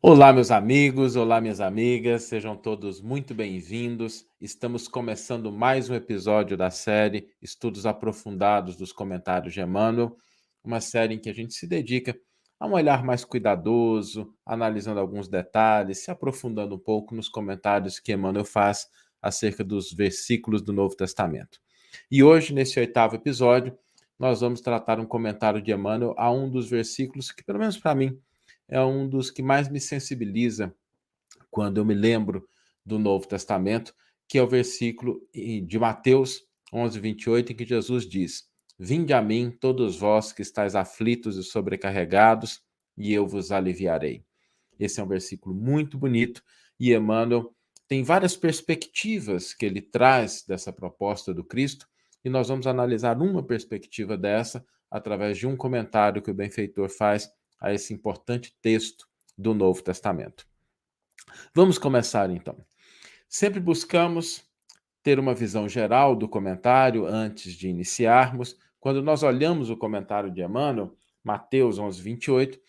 Olá, meus amigos, olá, minhas amigas, sejam todos muito bem-vindos. Estamos começando mais um episódio da série Estudos Aprofundados dos Comentários de Emmanuel, uma série em que a gente se dedica a um olhar mais cuidadoso, analisando alguns detalhes, se aprofundando um pouco nos comentários que Emmanuel faz acerca dos versículos do Novo Testamento. E hoje, nesse oitavo episódio, nós vamos tratar um comentário de Emmanuel a um dos versículos que, pelo menos para mim, é um dos que mais me sensibiliza quando eu me lembro do Novo Testamento, que é o versículo de Mateus 11:28, em que Jesus diz: Vinde a mim, todos vós que estáis aflitos e sobrecarregados, e eu vos aliviarei. Esse é um versículo muito bonito e Emmanuel tem várias perspectivas que ele traz dessa proposta do Cristo, e nós vamos analisar uma perspectiva dessa através de um comentário que o benfeitor faz a esse importante texto do Novo Testamento. Vamos começar então. Sempre buscamos ter uma visão geral do comentário antes de iniciarmos. Quando nós olhamos o comentário de Emmanuel, Mateus 11:28,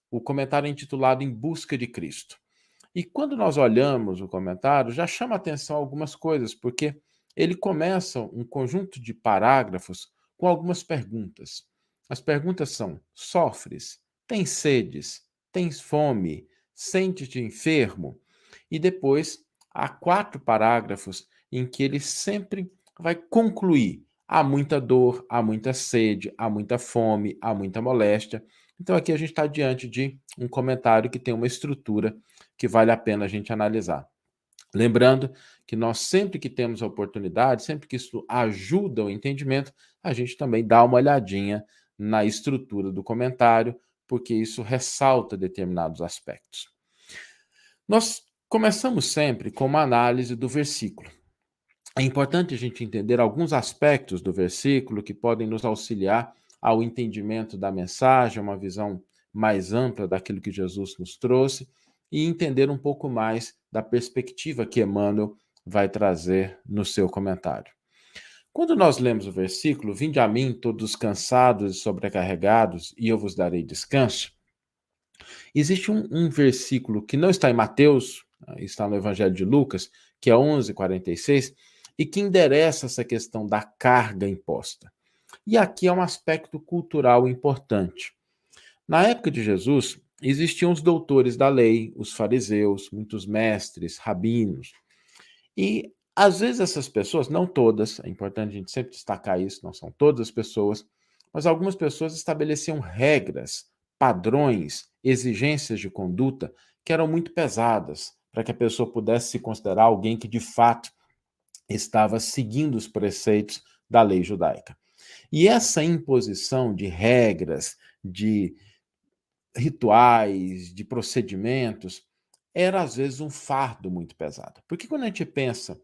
o comentário é intitulado Em Busca de Cristo. E quando nós olhamos o comentário, já chama atenção algumas coisas, porque ele começa um conjunto de parágrafos com algumas perguntas. As perguntas são: sofres? Tens sedes? Tens fome? Sentes-te enfermo? E depois há 4 parágrafos em que ele sempre vai concluir: há muita dor, há muita sede, há muita fome, há muita moléstia. Então aqui a gente está diante de um comentário que tem uma estrutura que vale a pena a gente analisar. Lembrando que nós sempre que temos a oportunidade, sempre que isso ajuda o entendimento, a gente também dá uma olhadinha na estrutura do comentário, porque isso ressalta determinados aspectos. Nós começamos sempre com uma análise do versículo. É importante a gente entender alguns aspectos do versículo que podem nos auxiliar ao entendimento da mensagem, uma visão mais ampla daquilo que Jesus nos trouxe e entender um pouco mais da perspectiva que Emmanuel vai trazer no seu comentário. Quando nós lemos o versículo, vinde a mim todos cansados e sobrecarregados, e eu vos darei descanso, existe um versículo que não está em Mateus, está no Evangelho de Lucas, que é 11:46, e que endereça essa questão da carga imposta. E aqui é um aspecto cultural importante. Na época de Jesus, existiam os doutores da lei, os fariseus, muitos mestres, rabinos. E às vezes essas pessoas, não todas, é importante a gente sempre destacar isso, não são todas as pessoas, mas algumas pessoas estabeleciam regras, padrões, exigências de conduta que eram muito pesadas para que a pessoa pudesse se considerar alguém que de fato estava seguindo os preceitos da lei judaica. E essa imposição de regras, de rituais, de procedimentos, era às vezes um fardo muito pesado. Porque quando a gente pensa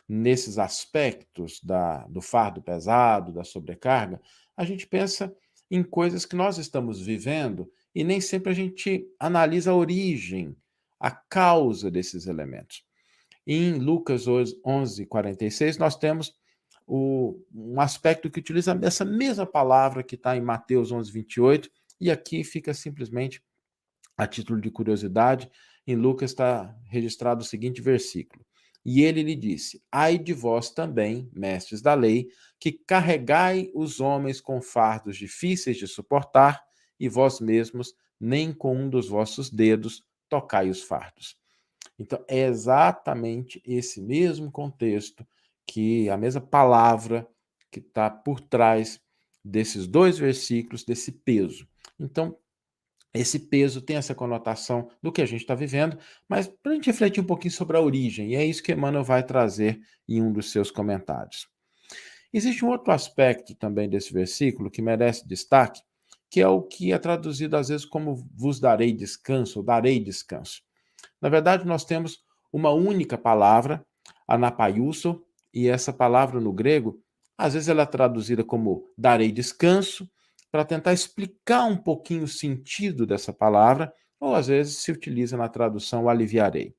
nesses aspectos do fardo pesado, da sobrecarga, a gente pensa em coisas que nós estamos vivendo e nem sempre a gente analisa a origem, a causa desses elementos. Em Lucas 11:46, nós temos um aspecto que utiliza essa mesma palavra que está em Mateus 11:28, e aqui fica simplesmente, a título de curiosidade, em Lucas está registrado o seguinte versículo: E ele lhe disse: Ai de vós também, mestres da lei, que carregai os homens com fardos difíceis de suportar, e vós mesmos nem com um dos vossos dedos tocai os fardos. Então, é exatamente esse mesmo contexto, que a mesma palavra que está por trás desses 2 versículos, desse peso. Então, esse peso tem essa conotação do que a gente está vivendo, mas para a gente refletir um pouquinho sobre a origem, e é isso que Emmanuel vai trazer em um dos seus comentários. Existe um outro aspecto também desse versículo que merece destaque, que é o que é traduzido às vezes como vos darei descanso, ou darei descanso. Na verdade, nós temos uma única palavra, anapaiuso, e essa palavra no grego, às vezes ela é traduzida como darei descanso, para tentar explicar um pouquinho o sentido dessa palavra, ou às vezes se utiliza na tradução aliviarei.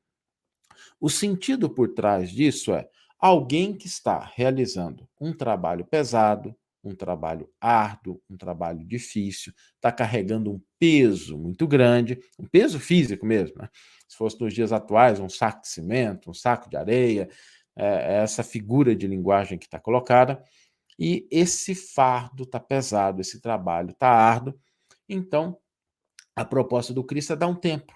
O sentido por trás disso é alguém que está realizando um trabalho pesado, um trabalho árduo, um trabalho difícil, está carregando um peso muito grande, um peso físico mesmo, né? Se fosse nos dias atuais, um saco de cimento, um saco de areia, é essa figura de linguagem que está colocada, e esse fardo está pesado, esse trabalho está árduo, então a proposta do Cristo é dar um tempo,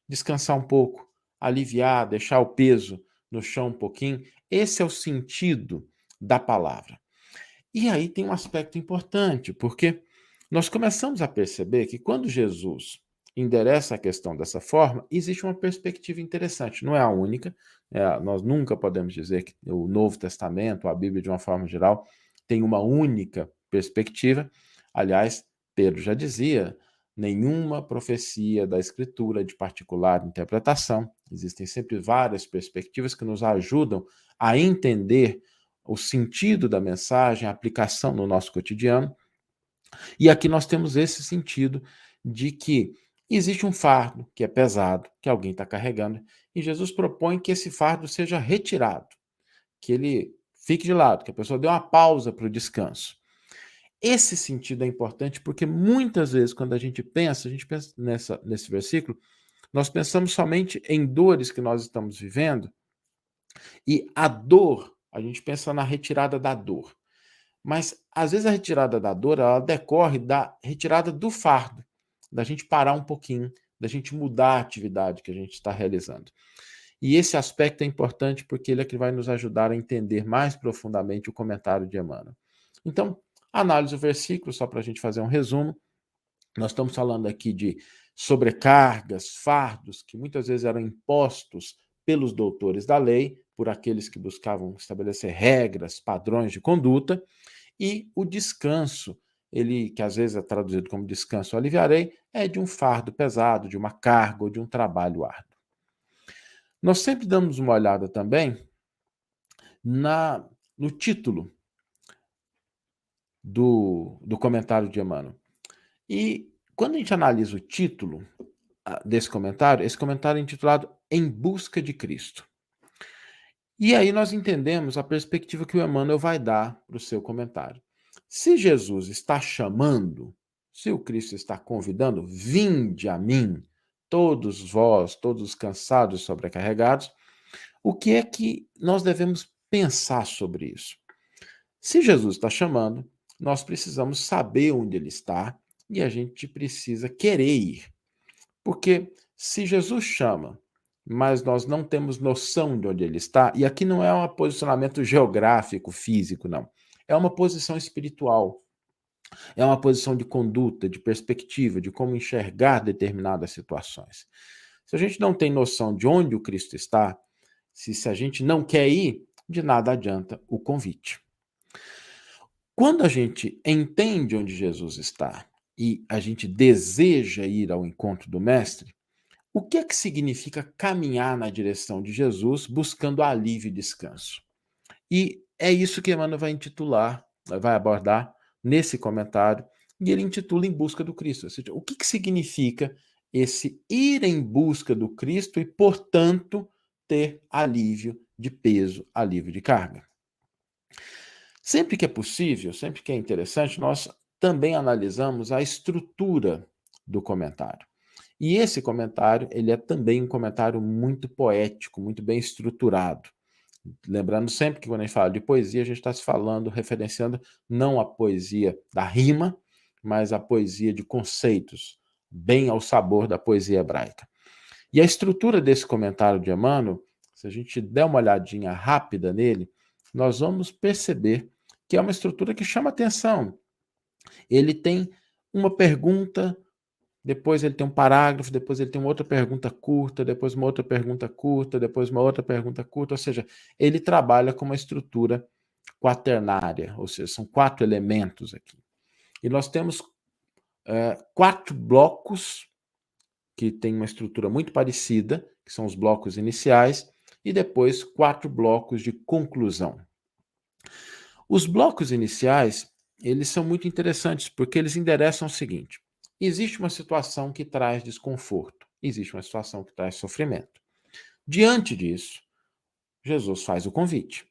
descansar um pouco, aliviar, deixar o peso no chão um pouquinho. Esse é o sentido da palavra. E aí tem um aspecto importante, porque nós começamos a perceber que quando Jesus endereça a questão dessa forma, existe uma perspectiva interessante. Não é a única, nós nunca podemos dizer que o Novo Testamento, a Bíblia de uma forma geral, tem uma única perspectiva. Aliás, Pedro já dizia, nenhuma profecia da Escritura de particular interpretação. Existem sempre várias perspectivas que nos ajudam a entender o sentido da mensagem, a aplicação no nosso cotidiano. E aqui nós temos esse sentido de que existe um fardo que é pesado, que alguém está carregando, e Jesus propõe que esse fardo seja retirado, que ele fique de lado, que a pessoa dê uma pausa para o descanso. Esse sentido é importante porque muitas vezes, quando a gente pensa nesse versículo, nós pensamos somente em dores que nós estamos vivendo, e a dor, a gente pensa na retirada da dor. Mas, às vezes, a retirada da dor, ela decorre da retirada do fardo, da gente parar um pouquinho, da gente mudar a atividade que a gente está realizando. E esse aspecto é importante porque ele é que vai nos ajudar a entender mais profundamente o comentário de Emmanuel. Então, análise do versículo, só para a gente fazer um resumo, nós estamos falando aqui de sobrecargas, fardos, que muitas vezes eram impostos pelos doutores da lei, por aqueles que buscavam estabelecer regras, padrões de conduta, e o descanso, ele que às vezes é traduzido como descanso aliviarei, é de um fardo pesado, de uma carga ou de um trabalho árduo. Nós sempre damos uma olhada também no título do comentário de Emmanuel. E quando a gente analisa o título desse comentário, esse comentário é intitulado Em Busca de Cristo. E aí nós entendemos a perspectiva que o Emmanuel vai dar para o seu comentário. Se Jesus está chamando, se o Cristo está convidando, vinde a mim, todos vós, todos cansados e sobrecarregados, o que é que nós devemos pensar sobre isso? Se Jesus está chamando, nós precisamos saber onde ele está e a gente precisa querer ir. Porque se Jesus chama, mas nós não temos noção de onde ele está, e aqui não é um posicionamento geográfico, físico, não. É uma posição espiritual. É uma posição de conduta, de perspectiva, de como enxergar determinadas situações. Se a gente não tem noção de onde o Cristo está, se a gente não quer ir, de nada adianta o convite. Quando a gente entende onde Jesus está e a gente deseja ir ao encontro do Mestre, o que é que significa caminhar na direção de Jesus buscando alívio e descanso? E é isso que Emmanuel vai abordar nesse comentário, e ele intitula Em Busca do Cristo. Ou seja, o que significa esse ir em busca do Cristo e, portanto, ter alívio de peso, alívio de carga? Sempre que é possível, sempre que é interessante, nós também analisamos a estrutura do comentário. E esse comentário, ele é também um comentário muito poético, muito bem estruturado. Lembrando sempre que quando a gente fala de poesia, a gente está se falando, referenciando não a poesia da rima, mas a poesia de conceitos, bem ao sabor da poesia hebraica. E a estrutura desse comentário de Emmanuel, se a gente der uma olhadinha rápida nele, nós vamos perceber que é uma estrutura que chama atenção. Ele tem uma pergunta, depois ele tem um parágrafo, depois ele tem uma outra pergunta curta, depois uma outra pergunta curta, depois uma outra pergunta curta, ou seja, ele trabalha com uma estrutura quaternária, ou seja, são 4 elementos aqui. E nós temos 4 blocos que têm uma estrutura muito parecida, que são os blocos iniciais, e depois 4 blocos de conclusão. Os blocos iniciais, eles são muito interessantes, porque eles endereçam o seguinte: existe uma situação que traz desconforto, existe uma situação que traz sofrimento. Diante disso, Jesus faz o convite.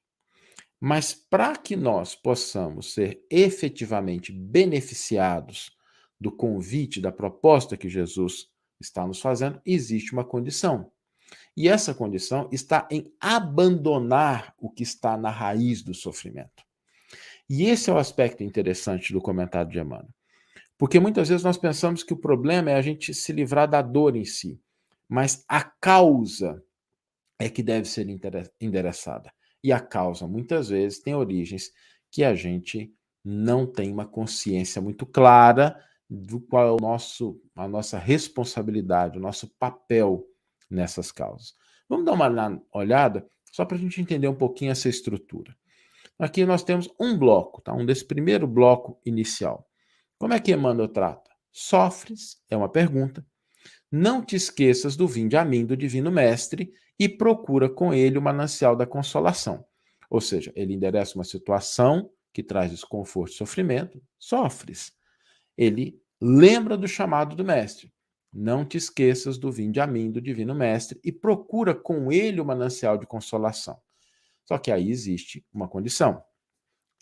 Mas para que nós possamos ser efetivamente beneficiados do convite, da proposta que Jesus está nos fazendo, existe uma condição. E essa condição está em abandonar o que está na raiz do sofrimento. E esse é o aspecto interessante do comentário de Emmanuel. Porque muitas vezes nós pensamos que o problema é a gente se livrar da dor em si, mas a causa é que deve ser endereçada. E a causa, muitas vezes, tem origens que a gente não tem uma consciência muito clara do qual é a nossa responsabilidade, o nosso papel nessas causas. Vamos dar uma olhada só para a gente entender um pouquinho essa estrutura. Aqui nós temos um bloco, tá? Desse primeiro bloco inicial. Como é que Emmanuel trata? Sofres, é uma pergunta. Não te esqueças do vinde a mim do Divino Mestre e procura com ele o manancial da consolação. Ou seja, ele endereça uma situação que traz desconforto e sofrimento, sofres. Ele lembra do chamado do Mestre. Não te esqueças do vinde a mim do Divino Mestre e procura com ele o manancial de consolação. Só que aí existe uma condição.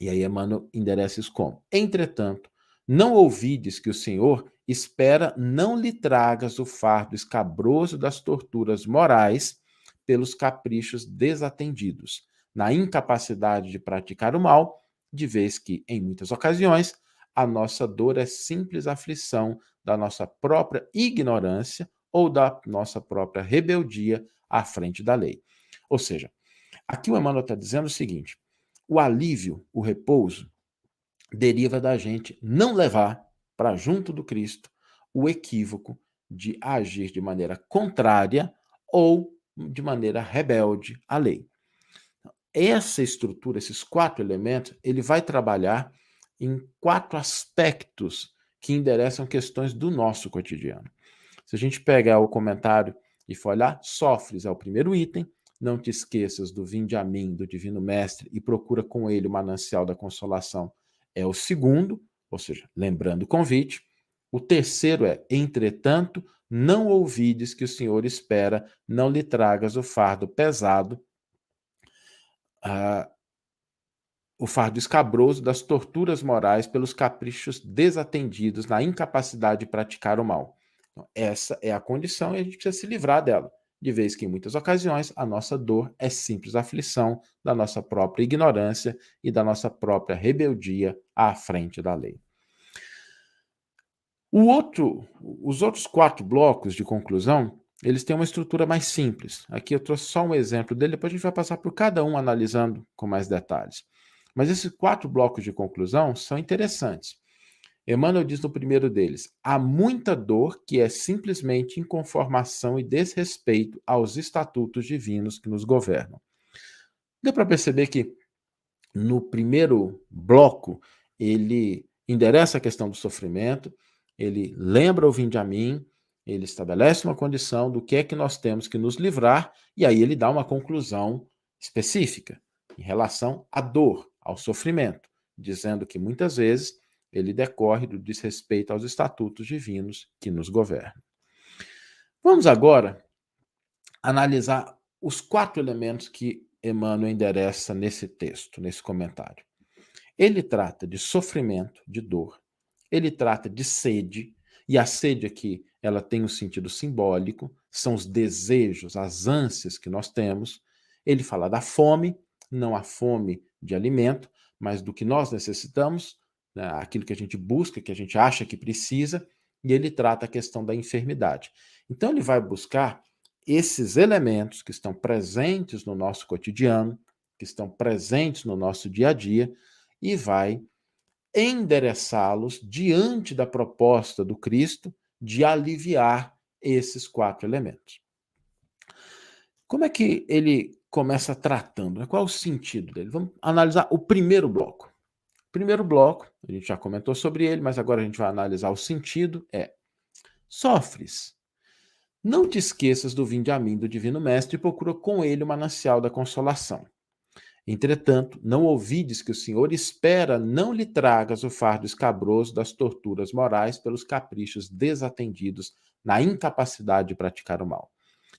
E aí Emmanuel endereça isso como? Entretanto, não ouvides que o Senhor espera não lhe tragas o fardo escabroso das torturas morais pelos caprichos desatendidos, na incapacidade de praticar o mal, de vez que, em muitas ocasiões, a nossa dor é simples aflição da nossa própria ignorância ou da nossa própria rebeldia à frente da lei. Ou seja, aqui o Emmanuel está dizendo o seguinte: o alívio, o repouso, deriva da gente não levar para junto do Cristo o equívoco de agir de maneira contrária ou de maneira rebelde à lei. Essa estrutura, esses 4 elementos, ele vai trabalhar em 4 aspectos que endereçam questões do nosso cotidiano. Se a gente pegar o comentário e for olhar, sofres é o primeiro item, não te esqueças do vinde a mim, do Divino Mestre, e procura com ele o manancial da consolação, é o segundo, ou seja, lembrando o convite. O terceiro é, entretanto, não ouvides que o Senhor espera, não lhe tragas o fardo pesado, o fardo escabroso das torturas morais pelos caprichos desatendidos na incapacidade de praticar o mal. Então, essa é a condição e a gente precisa se livrar dela, de vez que em muitas ocasiões a nossa dor é simples aflição da nossa própria ignorância e da nossa própria rebeldia à frente da lei. Os outros 4 blocos de conclusão, eles têm uma estrutura mais simples. Aqui eu trouxe só um exemplo dele, depois a gente vai passar por cada um analisando com mais detalhes. Mas esses 4 blocos de conclusão são interessantes. Emmanuel diz no primeiro deles: há muita dor que é simplesmente inconformação e desrespeito aos estatutos divinos que nos governam. Deu para perceber que no primeiro bloco ele endereça a questão do sofrimento, ele lembra o vinde a mim, ele estabelece uma condição do que é que nós temos que nos livrar, e aí ele dá uma conclusão específica em relação à dor, ao sofrimento, dizendo que muitas vezes ele decorre do desrespeito aos estatutos divinos que nos governam. Vamos agora analisar os 4 elementos que Emmanuel endereça nesse texto, nesse comentário. Ele trata de sofrimento, de dor, ele trata de sede, e a sede aqui ela tem um sentido simbólico, são os desejos, as ânsias que nós temos. Ele fala da fome, não a fome de alimento, mas do que nós necessitamos, né, aquilo que a gente busca, que a gente acha que precisa, e ele trata a questão da enfermidade. Então ele vai buscar esses elementos que estão presentes no nosso cotidiano, que estão presentes no nosso dia a dia, e vai endereçá-los diante da proposta do Cristo de aliviar esses 4 elementos. Como é que ele começa tratando? Qual é o sentido dele? Vamos analisar o primeiro bloco. O primeiro bloco, a gente já comentou sobre ele, mas agora a gente vai analisar o sentido, sofres. Não te esqueças do vinde a mim do Divino Mestre e procura com ele o manancial da consolação. Entretanto, não ouvides que o Senhor espera não lhe tragas o fardo escabroso das torturas morais pelos caprichos desatendidos na incapacidade de praticar o mal,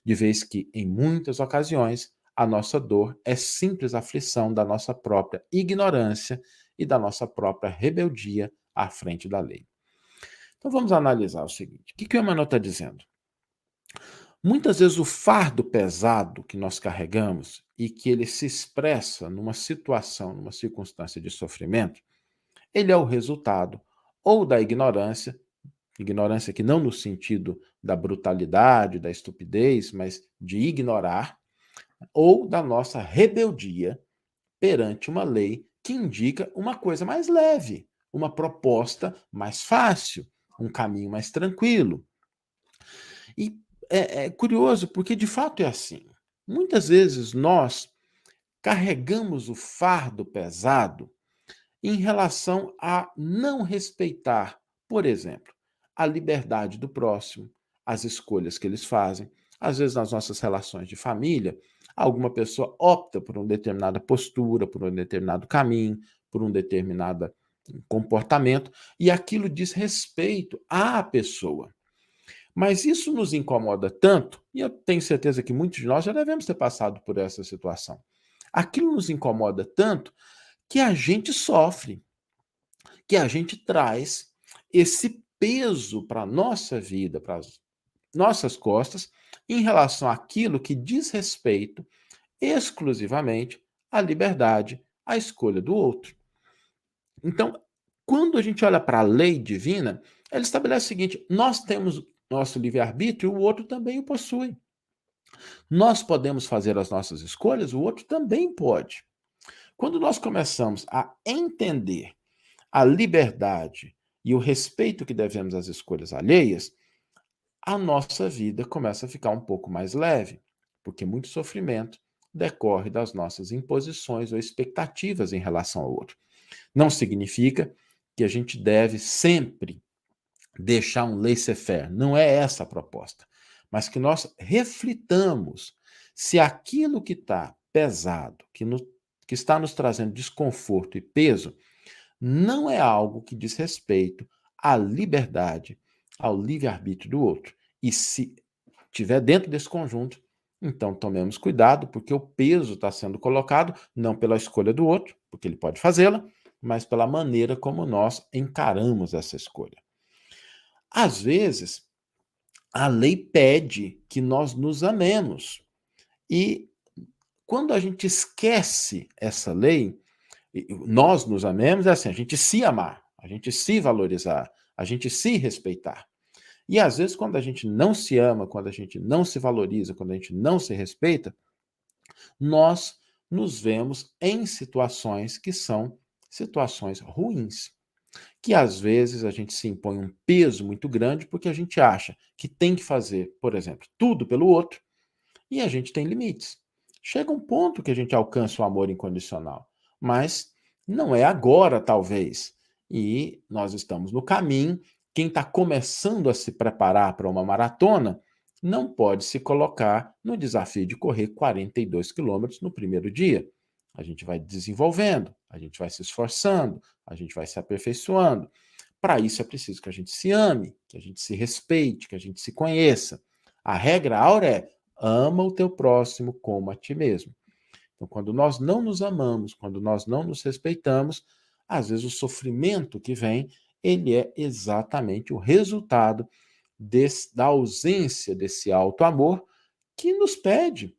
de vez que, em muitas ocasiões, a nossa dor é simples aflição da nossa própria ignorância e da nossa própria rebeldia à frente da lei. Então vamos analisar o seguinte: o que o Emmanuel está dizendo? Muitas vezes o fardo pesado que nós carregamos e que ele se expressa numa situação, numa circunstância de sofrimento, ele é o resultado ou da ignorância, ignorância que não no sentido da brutalidade, da estupidez, mas de ignorar, ou da nossa rebeldia perante uma lei que indica uma coisa mais leve, uma proposta mais fácil, um caminho mais tranquilo. E é curioso porque de fato é assim. Muitas vezes nós carregamos o fardo pesado em relação a não respeitar, por exemplo, a liberdade do próximo, as escolhas que eles fazem. Às vezes, nas nossas relações de família, alguma pessoa opta por uma determinada postura, por um determinado caminho, por um determinado comportamento, e aquilo diz respeito à pessoa. Mas isso nos incomoda tanto, e eu tenho certeza que muitos de nós já devemos ter passado por essa situação. Aquilo nos incomoda tanto que a gente sofre, que a gente traz esse peso para a nossa vida, para as nossas costas, em relação àquilo que diz respeito exclusivamente à liberdade, à escolha do outro. Então, quando a gente olha para a lei divina, ela estabelece o seguinte: nós temos nosso livre-arbítrio, o outro também o possui. Nós podemos fazer as nossas escolhas, o outro também pode. Quando nós começamos a entender a liberdade e o respeito que devemos às escolhas alheias, a nossa vida começa a ficar um pouco mais leve, porque muito sofrimento decorre das nossas imposições ou expectativas em relação ao outro. Não significa que a gente deve sempre deixar um laissez-faire, não é essa a proposta, mas que nós reflitamos se aquilo que está pesado, que está nos trazendo desconforto e peso, não é algo que diz respeito à liberdade, ao livre-arbítrio do outro. E se estiver dentro desse conjunto, então tomemos cuidado, porque o peso está sendo colocado não pela escolha do outro, porque ele pode fazê-la, mas pela maneira como nós encaramos essa escolha. Às vezes, a lei pede que nós nos amemos. E quando a gente esquece essa lei, nós nos amemos, é assim, a gente se amar, a gente se valorizar, a gente se respeitar. E às vezes, quando a gente não se ama, quando a gente não se valoriza, quando a gente não se respeita, nós nos vemos em situações que são situações ruins. Que às vezes a gente se impõe um peso muito grande porque a gente acha que tem que fazer, por exemplo, tudo pelo outro e a gente tem limites. Chega um ponto que a gente alcança o amor incondicional, mas não é agora, talvez. E nós estamos no caminho. Quem está começando a se preparar para uma maratona não pode se colocar no desafio de correr 42 quilômetros no primeiro dia. A gente vai desenvolvendo, a gente vai se esforçando, a gente vai se aperfeiçoando. Para isso é preciso que a gente se ame, que a gente se respeite, que a gente se conheça. A regra áurea é: ama o teu próximo como a ti mesmo. Então, quando nós não nos amamos, quando nós não nos respeitamos, às vezes o sofrimento que vem, ele é exatamente o resultado da ausência desse auto-amor que nos pede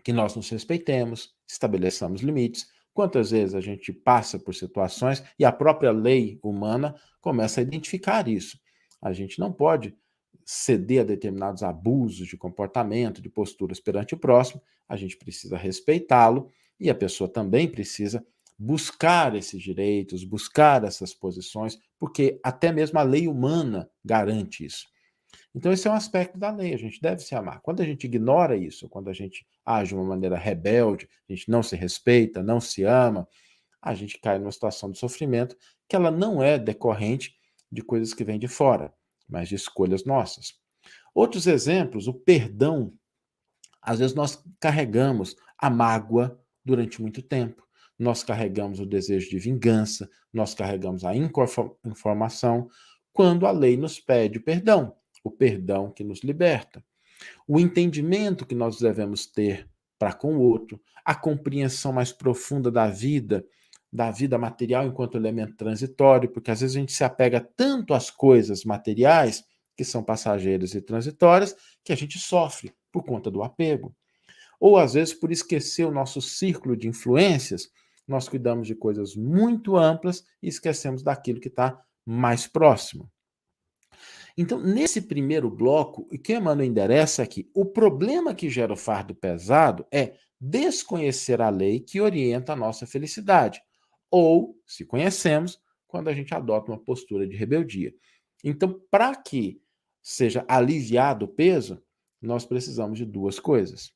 que nós nos respeitemos, estabeleçamos limites. Quantas vezes a gente passa por situações e a própria lei humana começa a identificar isso. A gente não pode ceder a determinados abusos de comportamento, de posturas perante o próximo, a gente precisa respeitá-lo e a pessoa também precisa buscar esses direitos, buscar essas posições, porque até mesmo a lei humana garante isso. Então, esse é um aspecto da lei, a gente deve se amar. Quando a gente ignora isso, quando a gente age de uma maneira rebelde, a gente não se respeita, não se ama, a gente cai numa situação de sofrimento que ela não é decorrente de coisas que vêm de fora, mas de escolhas nossas. Outros exemplos, o perdão. Às vezes nós carregamos a mágoa durante muito tempo, nós carregamos o desejo de vingança, nós carregamos a informação, quando a lei nos pede o perdão que nos liberta. O entendimento que nós devemos ter para com o outro, a compreensão mais profunda da vida material enquanto elemento transitório, porque às vezes a gente se apega tanto às coisas materiais, que são passageiras e transitórias, que a gente sofre por conta do apego. Ou às vezes por esquecer o nosso círculo de influências, nós cuidamos de coisas muito amplas e esquecemos daquilo que está mais próximo. Então, nesse primeiro bloco, o que Emmanuel endereça é que o problema que gera o fardo pesado é desconhecer a lei que orienta a nossa felicidade, ou, se conhecemos, quando a gente adota uma postura de rebeldia. Então, para que seja aliviado o peso, nós precisamos de duas coisas: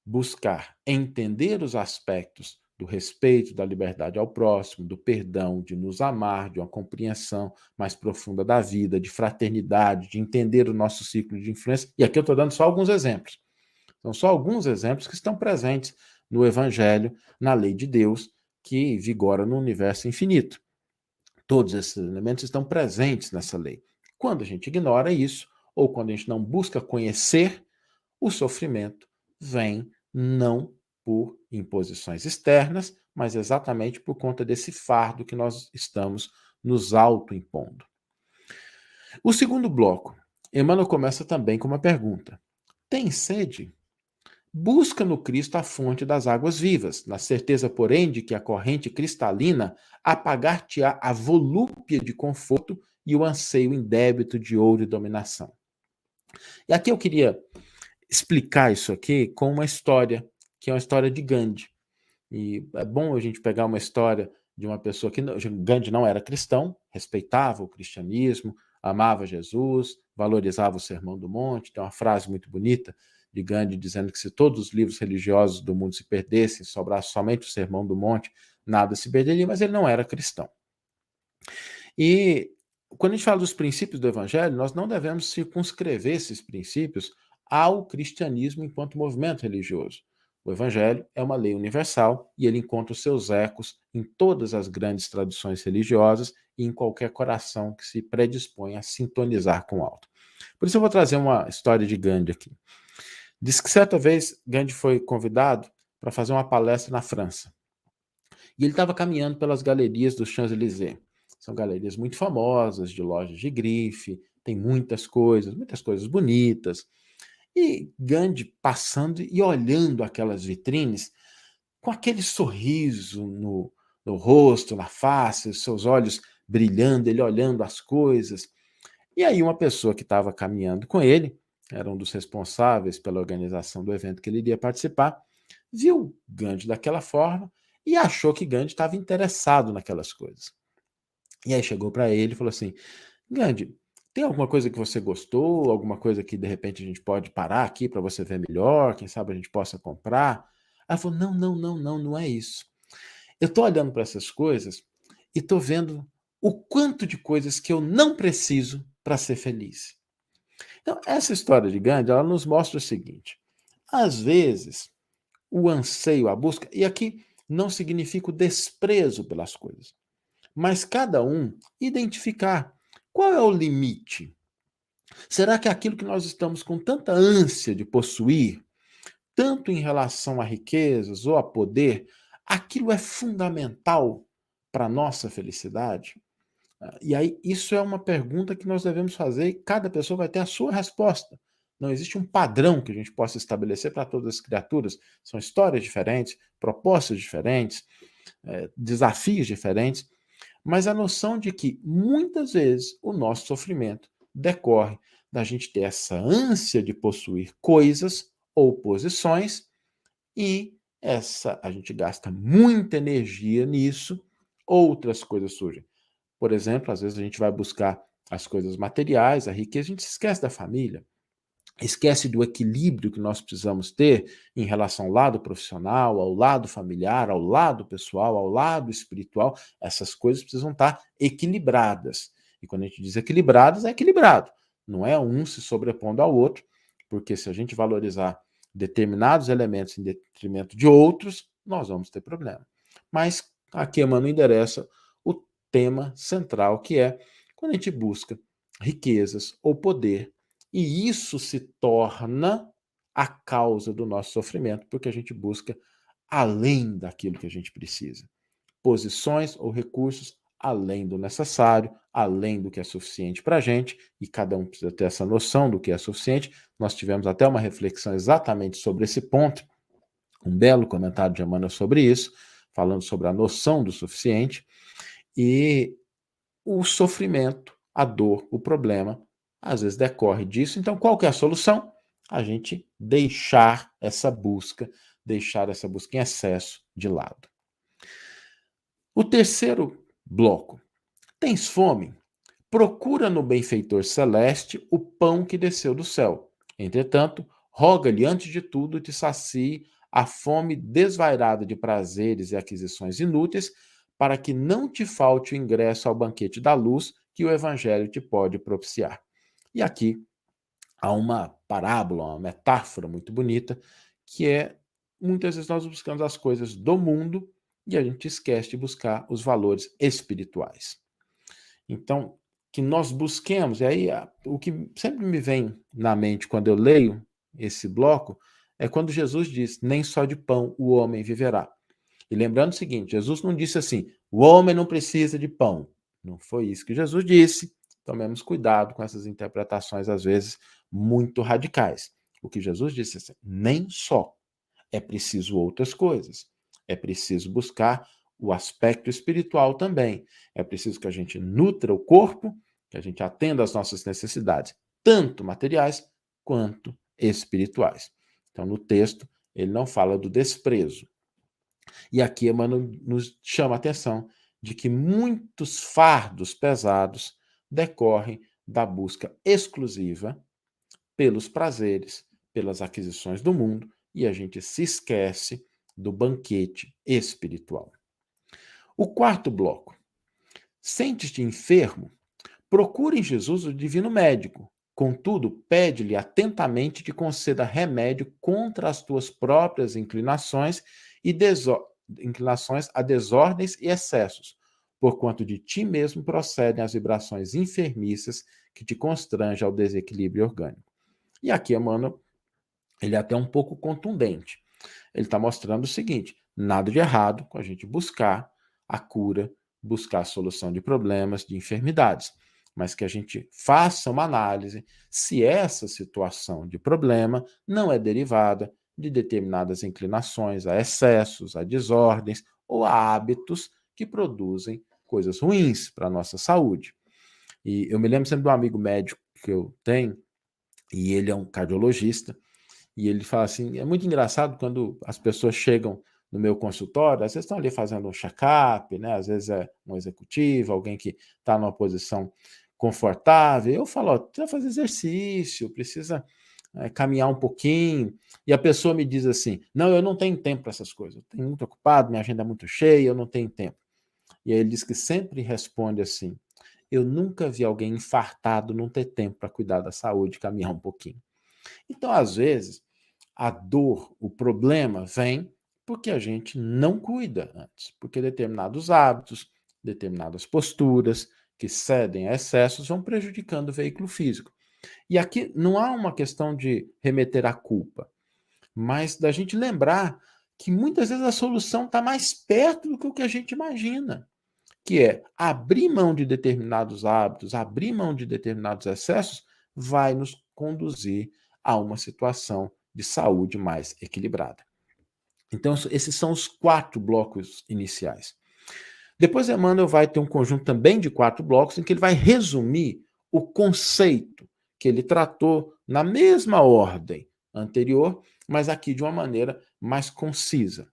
buscar entender os aspectos do respeito, da liberdade ao próximo, do perdão, de nos amar, de uma compreensão mais profunda da vida, de fraternidade, de entender o nosso ciclo de influência. E aqui eu estou dando só alguns exemplos. São só alguns exemplos que estão presentes no Evangelho, na lei de Deus, que vigora no universo infinito. Todos esses elementos estão presentes nessa lei. Quando a gente ignora isso, ou quando a gente não busca conhecer, o sofrimento vem não por imposições externas, mas exatamente por conta desse fardo que nós estamos nos autoimpondo. O segundo bloco, Emmanuel começa também com uma pergunta: tem sede? Busca no Cristo a fonte das águas vivas, na certeza, porém, de que a corrente cristalina apagar-te-á a volúpia de conforto e o anseio indébito de ouro e dominação. E aqui eu queria explicar isso aqui com uma história, que é uma história de Gandhi. E é bom a gente pegar uma história de uma pessoa que Gandhi não era cristão, respeitava o cristianismo, amava Jesus, valorizava o Sermão do Monte. Tem uma frase muito bonita de Gandhi dizendo que se todos os livros religiosos do mundo se perdessem, sobrasse somente o Sermão do Monte, nada se perderia, mas ele não era cristão. E quando a gente fala dos princípios do Evangelho, nós não devemos circunscrever esses princípios ao cristianismo enquanto movimento religioso. O Evangelho é uma lei universal e ele encontra os seus ecos em todas as grandes tradições religiosas e em qualquer coração que se predispõe a sintonizar com o alto. Por isso eu vou trazer uma história de Gandhi aqui. Diz que certa vez Gandhi foi convidado para fazer uma palestra na França. E ele estava caminhando pelas galerias do Champs-Élysées. São galerias muito famosas, de lojas de grife, tem muitas coisas bonitas. E Gandhi passando e olhando aquelas vitrines, com aquele sorriso no rosto, na face, os seus olhos brilhando, ele olhando as coisas. E aí uma pessoa que estava caminhando com ele, era um dos responsáveis pela organização do evento que ele iria participar, viu Gandhi daquela forma e achou que Gandhi estava interessado naquelas coisas. E aí chegou para ele e falou assim: Gandhi, tem alguma coisa que você gostou? Alguma coisa que de repente a gente pode parar aqui para você ver melhor? Quem sabe a gente possa comprar? Ela falou: não, não, não, não, não é isso. Eu estou olhando para essas coisas e estou vendo o quanto de coisas que eu não preciso para ser feliz. Então, essa história de Gandhi, ela nos mostra o seguinte: às vezes, o anseio, a busca, e aqui não significa o desprezo pelas coisas, mas cada um identificar qual é o limite. Será que aquilo que nós estamos com tanta ânsia de possuir, tanto em relação a riquezas ou a poder, aquilo é fundamental para a nossa felicidade? E aí, isso é uma pergunta que nós devemos fazer e cada pessoa vai ter a sua resposta. Não existe um padrão que a gente possa estabelecer para todas as criaturas. São histórias diferentes, propostas diferentes, desafios diferentes, mas a noção de que muitas vezes o nosso sofrimento decorre da gente ter essa ânsia de possuir coisas ou posições e a gente gasta muita energia nisso, outras coisas surgem. Por exemplo, às vezes a gente vai buscar as coisas materiais, a riqueza, a gente se esquece da família, esquece do equilíbrio que nós precisamos ter em relação ao lado profissional, ao lado familiar, ao lado pessoal, ao lado espiritual. Essas coisas precisam estar equilibradas. E quando a gente diz equilibradas, é equilibrado. Não é um se sobrepondo ao outro, porque se a gente valorizar determinados elementos em detrimento de outros, nós vamos ter problema. Mas aqui Emmanuel endereça o tema central, que é quando a gente busca riquezas ou poder, e isso se torna a causa do nosso sofrimento, porque a gente busca além daquilo que a gente precisa. Posições ou recursos além do necessário, além do que é suficiente para a gente, e cada um precisa ter essa noção do que é suficiente. Nós tivemos até uma reflexão exatamente sobre esse ponto, um belo comentário de Emmanuel sobre isso, falando sobre a noção do suficiente, e o sofrimento, a dor, o problema, às vezes decorre disso. Então, qual que é a solução? A gente deixar essa busca em excesso de lado. O terceiro bloco. Tens fome? Procura no benfeitor celeste o pão que desceu do céu. Entretanto, roga-lhe antes de tudo te sacie a fome desvairada de prazeres e aquisições inúteis, para que não te falte o ingresso ao banquete da luz que o evangelho te pode propiciar. E aqui há uma parábola, uma metáfora muito bonita, que é, muitas vezes nós buscamos as coisas do mundo e a gente esquece de buscar os valores espirituais. Então, que nós busquemos, e aí o que sempre me vem na mente quando eu leio esse bloco é quando Jesus diz: nem só de pão o homem viverá. E lembrando o seguinte, Jesus não disse assim: o homem não precisa de pão. Não foi isso que Jesus disse. Tomemos cuidado com essas interpretações, às vezes, muito radicais. O que Jesus disse é assim: nem só. É preciso outras coisas. É preciso buscar o aspecto espiritual também. É preciso que a gente nutra o corpo, que a gente atenda às nossas necessidades, tanto materiais quanto espirituais. Então, no texto, ele não fala do desprezo. E aqui Emmanuel nos chama a atenção de que muitos fardos pesados decorrem da busca exclusiva pelos prazeres, pelas aquisições do mundo, e a gente se esquece do banquete espiritual. O quarto bloco. Sentes-te enfermo? Procura em Jesus o divino médico. Contudo, pede-lhe atentamente que conceda remédio contra as tuas próprias inclinações inclinações a desordens e excessos, porquanto de ti mesmo procedem as vibrações enfermiças que te constrangem ao desequilíbrio orgânico. E aqui, Emmanuel, ele é até um pouco contundente. Ele está mostrando o seguinte: nada de errado com a gente buscar a cura, buscar a solução de problemas, de enfermidades, mas que a gente faça uma análise se essa situação de problema não é derivada de determinadas inclinações a excessos, a desordens ou a hábitos que produzem coisas ruins para a nossa saúde. E eu me lembro sempre de um amigo médico que eu tenho, e ele é um cardiologista, e ele fala assim: é muito engraçado quando as pessoas chegam no meu consultório, às vezes estão ali fazendo um check-up, né? Às vezes é um executivo, alguém que está numa posição confortável. Eu falo: ó, precisa fazer exercício, precisa caminhar um pouquinho. E a pessoa me diz assim: não, eu não tenho tempo para essas coisas, eu estou muito ocupado, minha agenda é muito cheia, eu não tenho tempo. E aí ele diz que sempre responde assim: eu nunca vi alguém infartado não ter tempo para cuidar da saúde, caminhar um pouquinho. Então, às vezes, a dor, o problema vem porque a gente não cuida antes, porque determinados hábitos, determinadas posturas que cedem a excessos vão prejudicando o veículo físico. E aqui não há uma questão de remeter a culpa, mas da gente lembrar que muitas vezes a solução está mais perto do que o que a gente imagina, que é abrir mão de determinados hábitos, abrir mão de determinados excessos, vai nos conduzir a uma situação de saúde mais equilibrada. Então, esses são os 4 blocos iniciais. Depois, Emmanuel vai ter um conjunto também de 4 blocos em que ele vai resumir o conceito que ele tratou na mesma ordem anterior, mas aqui de uma maneira mais concisa.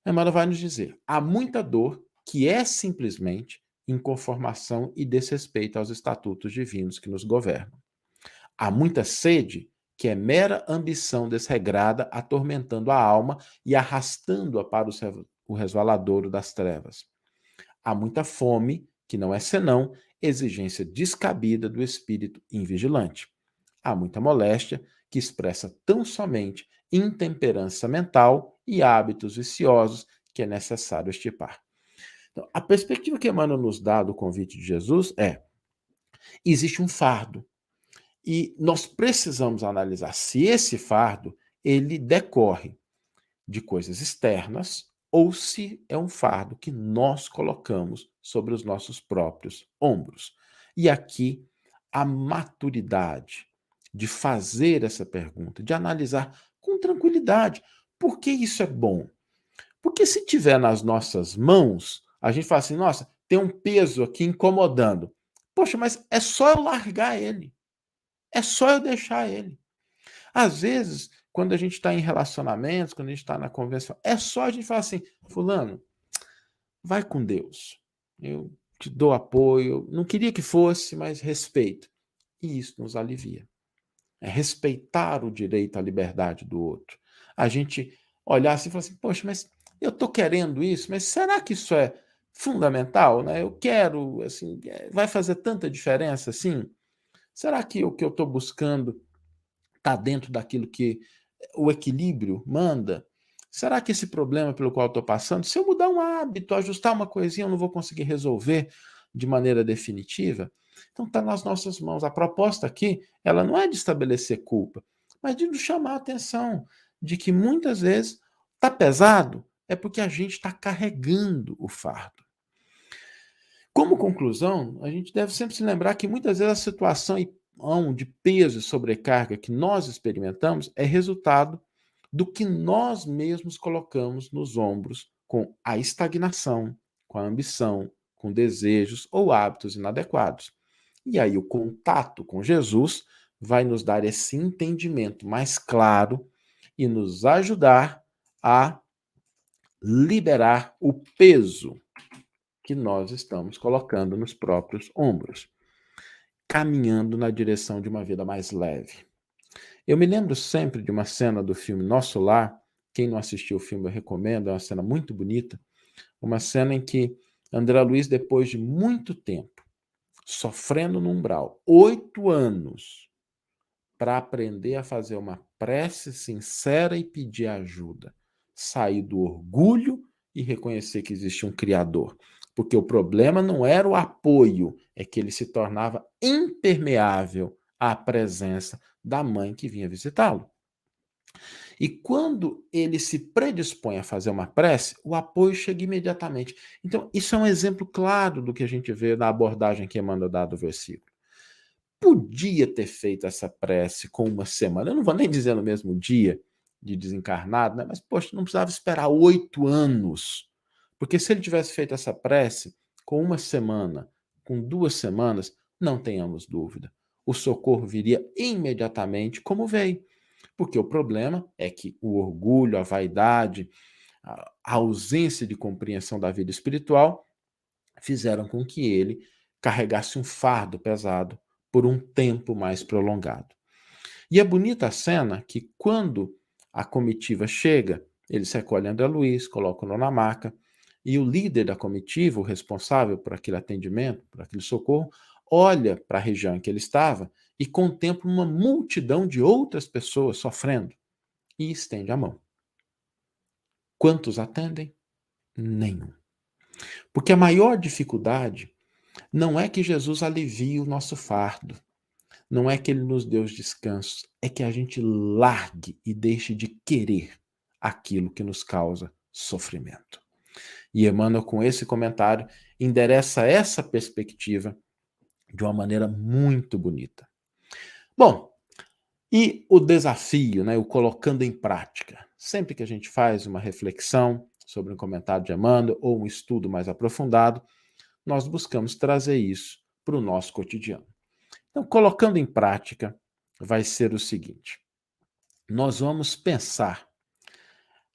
Emmanuel vai nos dizer: há muita dor que é simplesmente inconformação e desrespeito aos estatutos divinos que nos governam. Há muita sede que é mera ambição desregrada, atormentando a alma e arrastando-a para o resvaladouro das trevas. Há muita fome, que não é senão exigência descabida do espírito invigilante. Há muita moléstia, que expressa tão somente intemperança mental e hábitos viciosos que é necessário extirpar. Então, a perspectiva que Emmanuel nos dá do convite de Jesus é: existe um fardo, e nós precisamos analisar se esse fardo ele decorre de coisas externas ou se é um fardo que nós colocamos sobre os nossos próprios ombros. E aqui a maturidade de fazer essa pergunta, de analisar com tranquilidade. Por que isso é bom? Porque se tiver nas nossas mãos, a gente fala assim, nossa, tem um peso aqui incomodando. Poxa, mas é só eu largar ele. É só eu deixar ele. Às vezes, quando a gente está em relacionamentos, quando a gente está na convenção, é só a gente falar assim, fulano, vai com Deus. Eu te dou apoio. Não queria que fosse, mas respeito. E isso nos alivia. É respeitar o direito à liberdade do outro. A gente olhar assim e falar assim, poxa, mas eu estou querendo isso, mas será que isso é fundamental? Né? Eu quero, assim, vai fazer tanta diferença assim? Será que o que eu estou buscando está dentro daquilo que o equilíbrio manda? Será que esse problema pelo qual estou passando, se eu mudar um hábito, ajustar uma coisinha, eu não vou conseguir resolver de maneira definitiva? Então está nas nossas mãos. A proposta aqui, ela não é de estabelecer culpa, mas de nos chamar a atenção de que muitas vezes está pesado, é porque a gente está carregando o fardo. Como conclusão, a gente deve sempre se lembrar que muitas vezes a situação de peso e sobrecarga que nós experimentamos é resultado do que nós mesmos colocamos nos ombros com a estagnação, com a ambição, com desejos ou hábitos inadequados. E aí o contato com Jesus vai nos dar esse entendimento mais claro e nos ajudar a liberar o peso que nós estamos colocando nos próprios ombros, caminhando na direção de uma vida mais leve. Eu me lembro sempre de uma cena do filme Nosso Lar. Quem não assistiu o filme eu recomendo, é uma cena muito bonita. Uma cena em que André Luiz, depois de muito tempo, sofrendo no umbral, 8 anos, para aprender a fazer uma prece sincera e pedir ajuda, sair do orgulho e reconhecer que existe um Criador. Porque o problema não era o apoio, é que ele se tornava impermeável à presença da mãe que vinha visitá-lo. E quando ele se predispõe a fazer uma prece, o apoio chega imediatamente. Então, isso é um exemplo claro do que a gente vê na abordagem que Emmanuel dá do versículo. Podia ter feito essa prece com uma semana, eu não vou nem dizer no mesmo dia de desencarnado, né? Mas, poxa, não precisava esperar 8 anos. Porque se ele tivesse feito essa prece com uma semana, com 2 semanas, não tenhamos dúvida, o socorro viria imediatamente como veio. Porque o problema é que o orgulho, a vaidade, a ausência de compreensão da vida espiritual fizeram com que ele carregasse um fardo pesado por um tempo mais prolongado. E é bonita a cena que, quando a comitiva chega, eles recolhem André Luiz, colocam-no na maca, e o líder da comitiva, o responsável por aquele atendimento, por aquele socorro, olha para a região em que ele estava e contempla uma multidão de outras pessoas sofrendo e estende a mão. Quantos atendem? Nenhum. Porque a maior dificuldade não é que Jesus alivie o nosso fardo, não é que ele nos dê os descansos, é que a gente largue e deixe de querer aquilo que nos causa sofrimento. E Emmanuel, com esse comentário, endereça essa perspectiva de uma maneira muito bonita. Bom, e o desafio, né, o colocando em prática. Sempre que a gente faz uma reflexão sobre um comentário de Emmanuel ou um estudo mais aprofundado, nós buscamos trazer isso para o nosso cotidiano. Então, colocando em prática, vai ser o seguinte: nós vamos pensar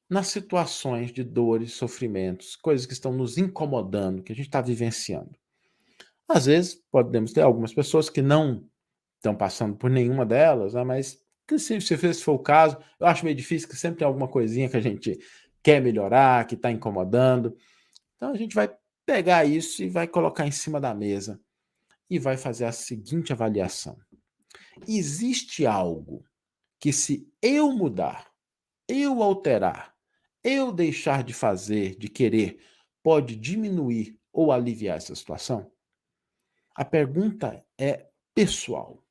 nas situações de dores, sofrimentos, coisas que estão nos incomodando, que a gente está vivenciando. Às vezes, podemos ter algumas pessoas que não estão passando por nenhuma delas, né, mas que se esse for o caso, eu acho meio difícil, que sempre tem alguma coisinha que a gente quer melhorar, que está incomodando. Então, a gente vai pegar isso e vai colocar em cima da mesa e vai fazer a seguinte avaliação: existe algo que, se eu mudar, eu alterar, eu deixar de fazer, de querer, pode diminuir ou aliviar essa situação? A pergunta é pessoal.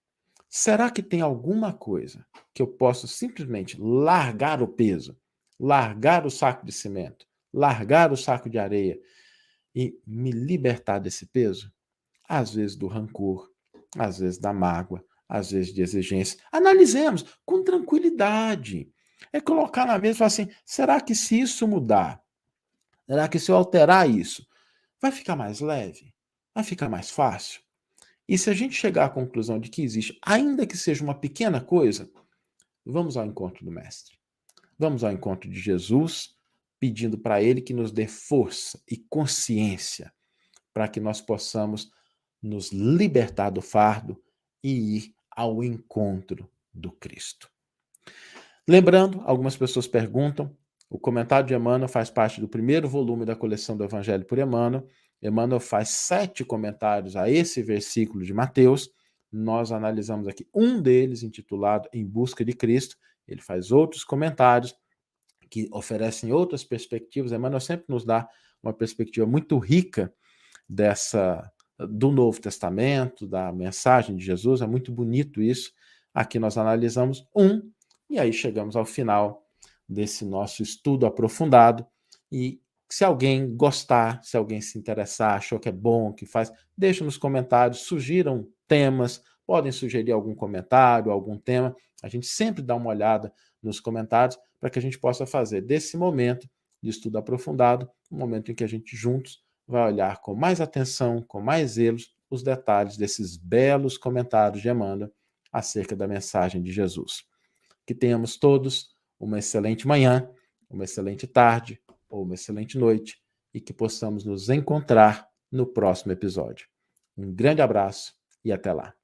Será que tem alguma coisa que eu posso simplesmente largar o peso, largar o saco de cimento, largar o saco de areia e me libertar desse peso? Às vezes do rancor, às vezes da mágoa, às vezes de exigência. Analisemos com tranquilidade. É colocar na mesa e falar assim: será que se isso mudar, será que se eu alterar isso, vai ficar mais leve? Vai ficar mais fácil? E se a gente chegar à conclusão de que existe, ainda que seja uma pequena coisa, vamos ao encontro do Mestre. Vamos ao encontro de Jesus, pedindo para Ele que nos dê força e consciência para que nós possamos nos libertar do fardo e ir ao encontro do Cristo. Lembrando, algumas pessoas perguntam, o comentário de Emmanuel faz parte do primeiro volume da coleção do Evangelho por Emmanuel. Emmanuel faz 7 comentários a esse versículo de Mateus. Nós analisamos aqui um deles, intitulado Em Busca de Cristo. Ele faz outros comentários que oferecem outras perspectivas. Emmanuel sempre nos dá uma perspectiva muito rica do Novo Testamento, da mensagem de Jesus. É muito bonito isso. Aqui nós analisamos e aí chegamos ao final desse nosso estudo aprofundado. E se alguém gostar, se alguém se interessar, achou que é bom, que faz, deixe nos comentários, sugiram temas, podem sugerir algum comentário, algum tema. A gente sempre dá uma olhada nos comentários para que a gente possa fazer desse momento de estudo aprofundado um momento em que a gente juntos vai olhar com mais atenção, com mais zelos, os detalhes desses belos comentários de Emmanuel acerca da mensagem de Jesus. Que tenhamos todos uma excelente manhã, uma excelente tarde ou uma excelente noite e que possamos nos encontrar no próximo episódio. Um grande abraço e até lá.